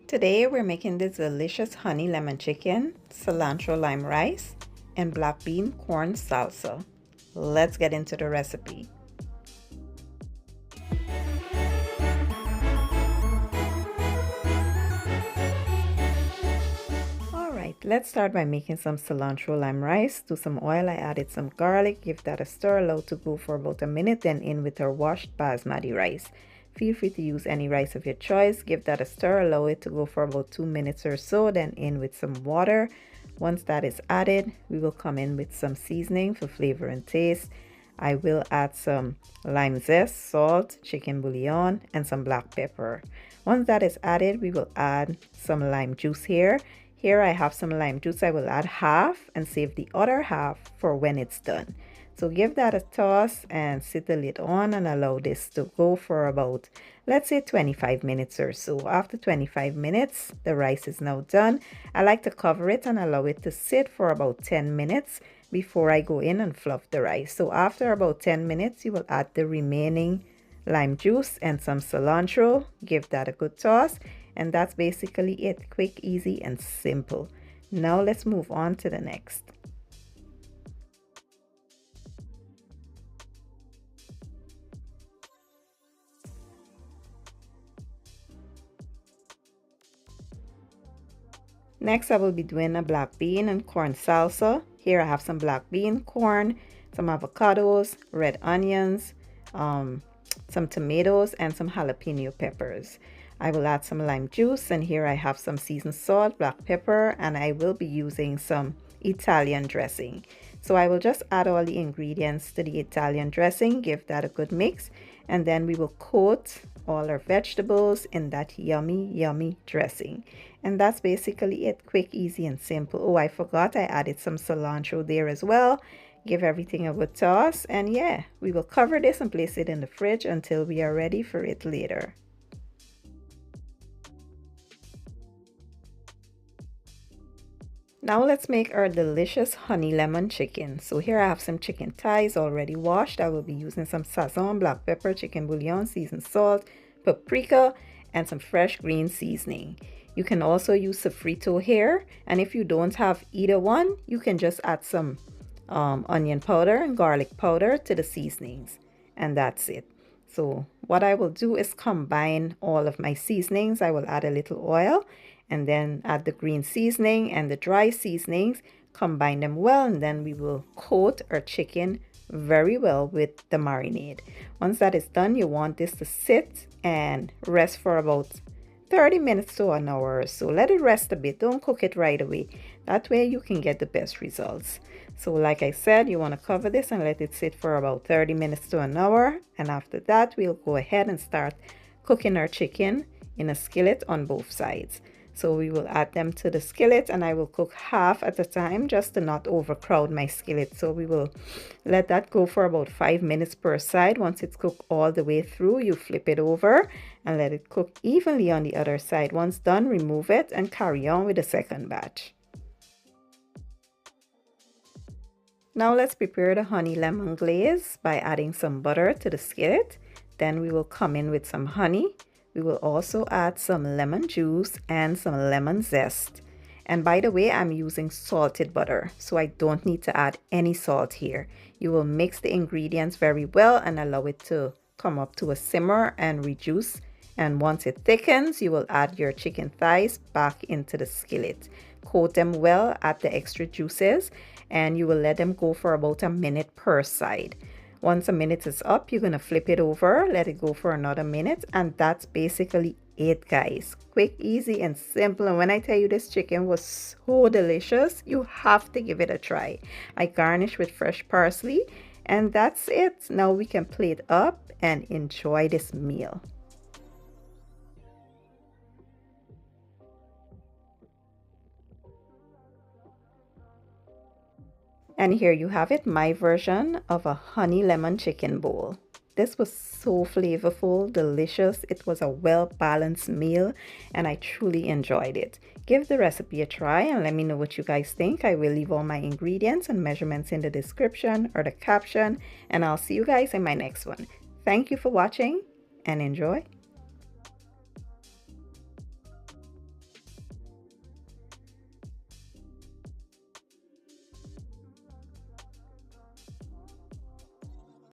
Today we're making this delicious honey lemon chicken, cilantro lime rice, and black bean corn salsa. Let's get into the recipe. Alright, let's start by making some cilantro lime rice. To some oil, I added some garlic, give that a stir, allow to go for about a minute, then in with our washed basmati rice. Feel free to use any rice of your choice. Give that a stir, allow it to go for about 2 minutes or so, then in with some water. Once that is added, we will come in with some seasoning for flavor and taste. I will add some lime zest, salt, chicken bouillon, and some black pepper. Once that is added, we will add some lime juice here. Here I have some lime juice. I will add half and save the other half for when it's done. So give that a toss and sit the lid on and allow this to go for about, let's say 25 minutes or so. After 25 minutes, the rice is now done. I like to cover it and allow it to sit for about 10 minutes before I go in and fluff the rice. So after about 10 minutes, you will add the remaining lime juice and some cilantro. Give that a good toss. And that's basically it. Quick, easy, and simple. Now let's move on to the next. Next, I will be doing a black bean and corn salsa. Here I have some black bean, corn, some avocados, red onions, some tomatoes, and some jalapeno peppers. I will add some lime juice, and here I have some seasoned salt, black pepper, and I will be using some Italian dressing. So I will just add all the ingredients to the Italian dressing, give that a good mix, and then we will coat all our vegetables in that yummy dressing. And that's basically it. Quick, easy, and simple. Oh, I forgot I added some cilantro there as well. Give everything a good toss, and yeah, we will cover this and place it in the fridge until we are ready for it later. Now let's make our delicious honey lemon chicken. So here I have some chicken thighs already washed. I will be using some sazon, black pepper, chicken bouillon, seasoned salt, paprika, and some fresh green seasoning. You can also use sofrito here, and if you don't have either one, you can just add some onion powder and garlic powder to the seasonings, and that's it. So what I will do is combine all of my seasonings. I will add a little oil and then add the green seasoning and the dry seasonings, combine them well, and then we will coat our chicken very well with the marinade. Once that is done, you want this to sit and rest for about 30 minutes to an hour or so. Let it rest a bit. Don't cook it right away. That way you can get the best results. So like I said, you want to cover this and let it sit for about 30 minutes to an hour. And after that, we'll go ahead and start cooking our chicken in a skillet on both sides. So we will add them to the skillet, and I will cook half at a time just to not overcrowd my skillet. So we will let that go for about 5 minutes per side. Once it's cooked all the way through, you flip it over and let it cook evenly on the other side. Once done, remove it and carry on with the second batch. Now let's prepare the honey lemon glaze by adding some butter to the skillet. Then we will come in with some honey. We will also add some lemon juice and some lemon zest. And by the way, I'm using salted butter, so I don't need to add any salt here. You will mix the ingredients very well and allow it to come up to a simmer and reduce. And once it thickens, you will add your chicken thighs back into the skillet. Coat them well, add the extra juices, and you will let them go for about a minute per side. Once a minute is up, you're going to flip it over, let it go for another minute, and that's basically it, guys. Quick, easy, and simple. And when I tell you this chicken was so delicious, you have to give it a try. I garnish with fresh parsley, and that's it. Now we can plate up and enjoy this meal. And here you have it, my version of a honey lemon chicken bowl. This was so flavorful, delicious. It was a well-balanced meal, and I truly enjoyed it. Give the recipe a try and let me know what you guys think. I will leave all my ingredients and measurements in the description or the caption, and I'll see you guys in my next one. Thank you for watching and enjoy.